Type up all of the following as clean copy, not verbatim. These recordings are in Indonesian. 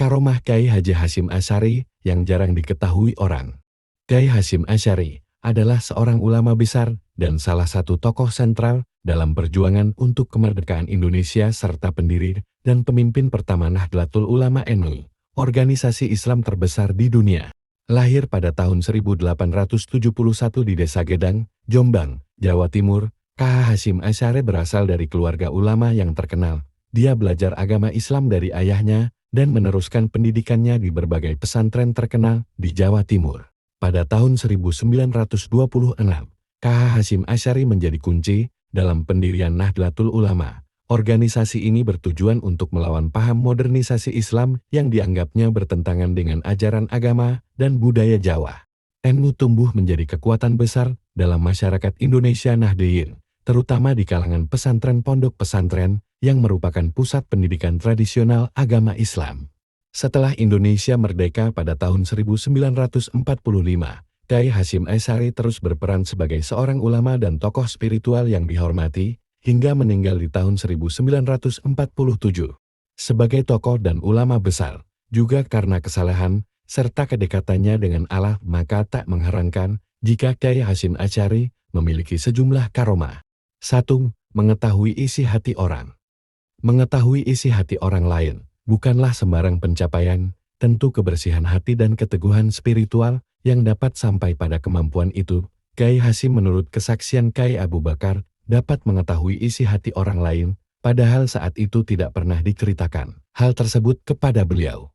Karomah Kyai Haji Hasyim Asy'ari yang jarang diketahui orang. Kyai Hasyim Asy'ari adalah seorang ulama besar dan salah satu tokoh sentral dalam perjuangan untuk kemerdekaan Indonesia serta pendiri dan pemimpin pertama Nahdlatul Ulama NU, organisasi Islam terbesar di dunia. Lahir pada tahun 1871 di Desa Gedang, Jombang, Jawa Timur, KH Hasyim Asy'ari berasal dari keluarga ulama yang terkenal. Dia belajar agama Islam dari ayahnya dan meneruskan pendidikannya di berbagai pesantren terkenal di Jawa Timur. Pada tahun 1926, KH Hasyim Asy'ari menjadi kunci dalam pendirian Nahdlatul Ulama. Organisasi ini bertujuan untuk melawan paham modernisasi Islam yang dianggapnya bertentangan dengan ajaran agama dan budaya Jawa. NU tumbuh menjadi kekuatan besar dalam masyarakat Indonesia Nahdliyin, terutama di kalangan pesantren pondok pesantren yang merupakan pusat pendidikan tradisional agama Islam. Setelah Indonesia merdeka pada tahun 1945, Kyai Hasyim Asy'ari terus berperan sebagai seorang ulama dan tokoh spiritual yang dihormati, hingga meninggal di tahun 1947. Sebagai tokoh dan ulama besar, juga karena kesalahan, serta kedekatannya dengan Allah, maka tak mengherankan jika Kyai Hasyim Asy'ari memiliki sejumlah karomah. 1. Mengetahui isi hati orang. Mengetahui isi hati orang lain bukanlah sembarang pencapaian, tentu kebersihan hati dan keteguhan spiritual yang dapat sampai pada kemampuan itu. Kyai Hasyim menurut kesaksian Kyai Abu Bakar, dapat mengetahui isi hati orang lain, padahal saat itu tidak pernah diceritakan hal tersebut kepada beliau.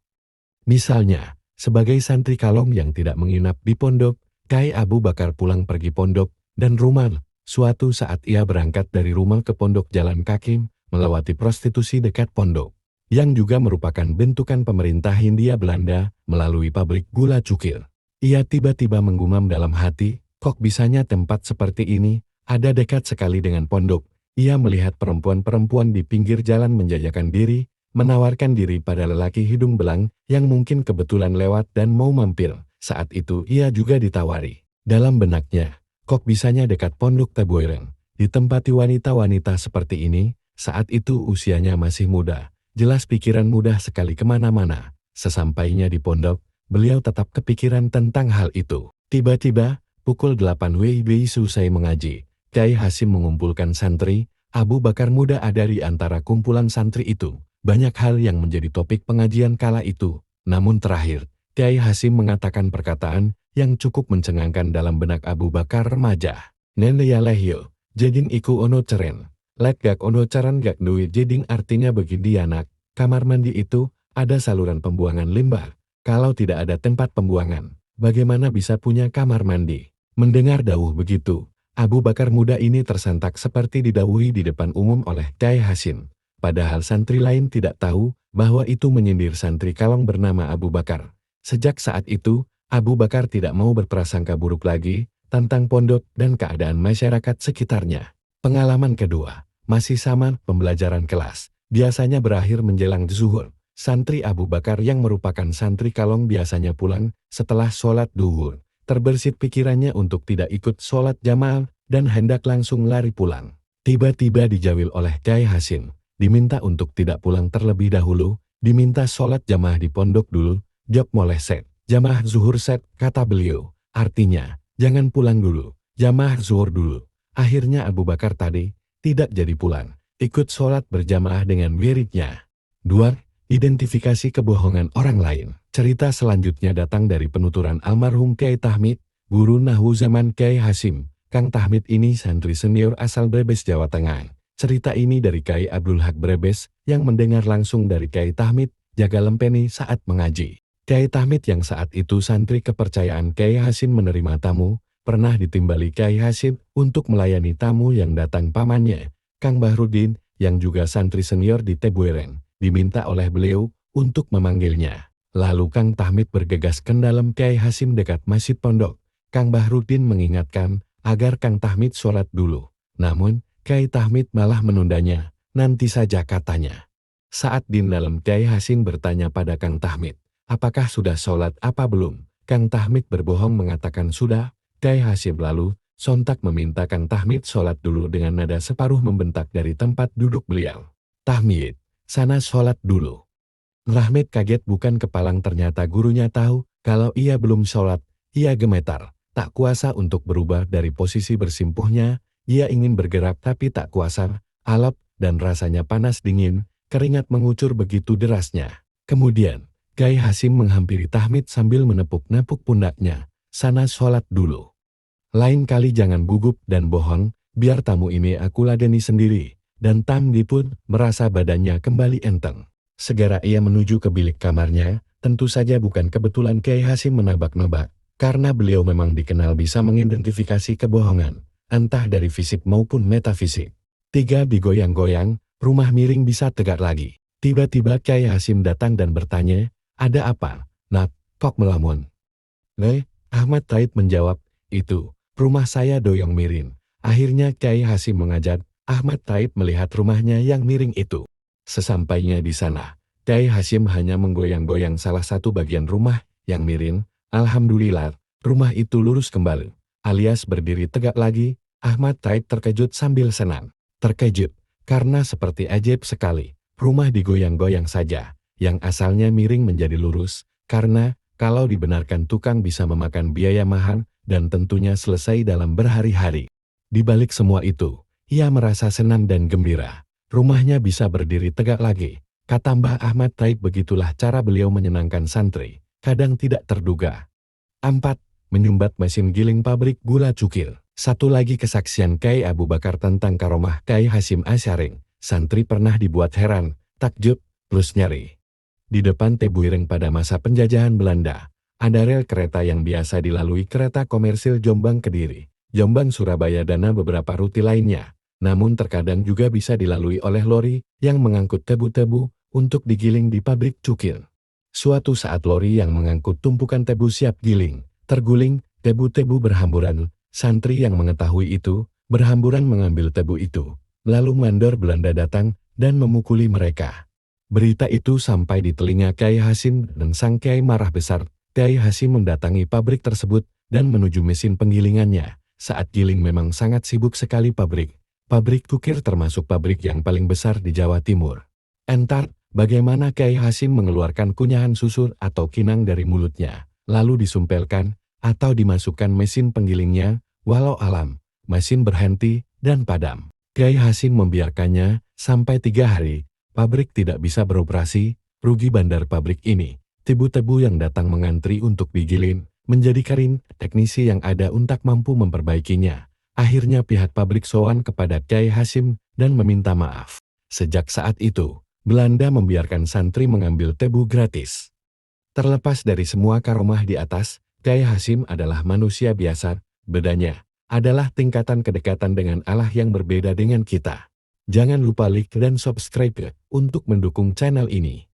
Misalnya, sebagai santri kalong yang tidak menginap di pondok, Kyai Abu Bakar pulang pergi pondok dan rumah. Suatu saat ia berangkat dari rumah ke pondok jalan kaki, melewati prostitusi dekat pondok, yang juga merupakan bentukan pemerintah Hindia Belanda melalui pabrik gula cukir. Ia tiba-tiba menggumam dalam hati, kok bisanya tempat seperti ini ada dekat sekali dengan pondok. Ia melihat perempuan-perempuan di pinggir jalan menjajakan diri, menawarkan diri pada lelaki hidung belang yang mungkin kebetulan lewat dan mau mampir. Saat itu ia juga ditawari. Dalam benaknya, kok bisanya dekat pondok Teboireng, ditempati wanita-wanita seperti ini. Saat itu usianya masih muda, jelas pikiran mudah sekali kemana-mana. Sesampainya di pondok, beliau tetap kepikiran tentang hal itu. Tiba-tiba, pukul 8 WIB selesai mengaji. Kyai Hasyim mengumpulkan santri. Abu Bakar muda ada di antara kumpulan santri itu. Banyak hal yang menjadi topik pengajian kala itu. Namun terakhir, Kyai Hasyim mengatakan perkataan yang cukup mencengangkan dalam benak Abu Bakar remaja. Nene ya lehyo, jeding iku ono ceren. Lek gak ono caran gak duit jeding, artinya begini anak, kamar mandi itu ada saluran pembuangan limbah. Kalau tidak ada tempat pembuangan, bagaimana bisa punya kamar mandi? Mendengar dawuh begitu, Abu Bakar muda ini tersentak seperti didawuhi di depan umum oleh Kyai Hasyim. Padahal santri lain tidak tahu bahwa itu menyindir santri kalong bernama Abu Bakar. Sejak saat itu, Abu Bakar tidak mau berprasangka buruk lagi tentang pondok dan keadaan masyarakat sekitarnya. Pengalaman kedua, masih sama, pembelajaran kelas. Biasanya berakhir menjelang zuhur. Santri Abu Bakar yang merupakan santri kalong biasanya pulang setelah sholat duhur. Terbersit pikirannya untuk tidak ikut sholat jamaah dan hendak langsung lari pulang. Tiba-tiba dijawil oleh Kyai Hasyim. Diminta untuk tidak pulang terlebih dahulu, diminta sholat jamaah di pondok dulu. Job moleh set, jamaah zuhur set, kata beliau. Artinya, jangan pulang dulu, jamaah zuhur dulu. Akhirnya Abu Bakar tadi tidak jadi pulang, ikut sholat berjamaah dengan wiridnya. 2. Identifikasi kebohongan orang lain. Cerita selanjutnya datang dari penuturan almarhum Kyai Tahmid, guru Nahwu zaman Kyai Hasyim. Kang Tahmid ini santri senior asal Brebes, Jawa Tengah. Cerita ini dari Kyai Abdul Haq Brebes yang mendengar langsung dari Kyai Tahmid Jaga Lempeni saat mengaji. Kyai Tahmid yang saat itu santri kepercayaan Kyai Hasyim menerima tamu, pernah ditimbali Kyai Hasyim untuk melayani tamu yang datang pamannya, Kang Bahrudin, yang juga santri senior di Teboireng, diminta oleh beliau untuk memanggilnya. Lalu Kang Tahmid bergegas ke dalam Kyai Hasyim dekat masjid pondok. Kang Bahrudin mengingatkan agar Kang Tahmid sholat dulu. Namun, Kyai Tahmid malah menundanya, nanti saja katanya. Saat di dalam, Kyai Hasyim bertanya pada Kang Tahmid, apakah sudah sholat apa belum? Kang Tahmid berbohong mengatakan sudah. Kyai Hasyim lalu sontak meminta Kang Tahmid sholat dulu dengan nada separuh membentak dari tempat duduk beliau. Tahmid, sana sholat dulu. Rahmat kaget bukan kepalang, ternyata gurunya tahu kalau ia belum sholat. Ia gemetar, tak kuasa untuk berubah dari posisi bersimpuhnya. Ia ingin bergerak tapi tak kuasa, alap dan rasanya panas dingin, keringat mengucur begitu derasnya. Kemudian, Kyai Hasim menghampiri Tahmid sambil menepuk-nepuk pundaknya. Sana sholat dulu. Lain kali jangan gugup dan bohong, biar tamu ini aku ladeni sendiri. Dan Tahmid pun merasa badannya kembali enteng. Segera ia menuju ke bilik kamarnya. Tentu saja bukan kebetulan Kyai Hasim menebak-nebak, karena beliau memang dikenal bisa mengidentifikasi kebohongan, entah dari fisik maupun metafisik. Tiga digoyang-goyang, rumah miring bisa tegak lagi. Tiba-tiba Kyai Hasim datang dan bertanya, ada apa? Nak, kok melamun? Ahmad Taib menjawab, itu, rumah saya doyong miring. Akhirnya Kyai Hasim mengajak Ahmad Taib melihat rumahnya yang miring itu. Sesampainya di sana, Kyai Hasim hanya menggoyang-goyang salah satu bagian rumah yang miring. Alhamdulillah, rumah itu lurus kembali, alias berdiri tegak lagi. Ahmad Taib terkejut sambil senang. Terkejut, karena seperti ajaib sekali, rumah digoyang-goyang saja, yang asalnya miring menjadi lurus, karena kalau dibenarkan tukang bisa memakan biaya mahal dan tentunya selesai dalam berhari-hari. Di balik semua itu, ia merasa senang dan gembira. Rumahnya bisa berdiri tegak lagi. Kata Mbah Ahmad Taib, begitulah cara beliau menyenangkan santri, kadang tidak terduga. 4. Menyumbat mesin giling pabrik gula cukil. Satu lagi kesaksian Kyai Abu Bakar tentang karomah Kyai Hasim Asy'ari. Santri pernah dibuat heran, takjub, plus nyeri. Di depan Tebuireng pada masa penjajahan Belanda, ada rel kereta yang biasa dilalui kereta komersil Jombang-Kediri, Jombang-Surabaya dan beberapa rute lainnya. Namun terkadang juga bisa dilalui oleh lori yang mengangkut tebu-tebu untuk digiling di pabrik cukil. Suatu saat lori yang mengangkut tumpukan tebu siap giling, terguling, tebu-tebu berhamburan. Santri yang mengetahui itu, berhamburan mengambil tebu itu. Lalu mandor Belanda datang dan memukuli mereka. Berita itu sampai di telinga Kyai Hasim dan sang Kyai marah besar. Kyai Hasim mendatangi pabrik tersebut dan menuju mesin penggilingannya. Saat giling memang sangat sibuk sekali pabrik. Pabrik cukir termasuk pabrik yang paling besar di Jawa Timur. Entar, bagaimana Kyai Hasim mengeluarkan kunyahan susu atau kinang dari mulutnya, lalu disumpelkan atau dimasukkan mesin penggilingnya, walau alam, mesin berhenti dan padam. Kyai Hasim membiarkannya sampai 3 hari. Pabrik tidak bisa beroperasi, rugi bandar pabrik ini. Tebu-tebu yang datang mengantri untuk digilin, menjadi karin, teknisi yang ada untuk mampu memperbaikinya. Akhirnya pihak pabrik sowan kepada Kyai Hasim dan meminta maaf. Sejak saat itu, Belanda membiarkan santri mengambil tebu gratis. Terlepas dari semua karomah di atas, Kyai Hasim adalah manusia biasa, bedanya adalah tingkatan kedekatan dengan Allah yang berbeda dengan kita. Jangan lupa like dan subscribe untuk mendukung channel ini.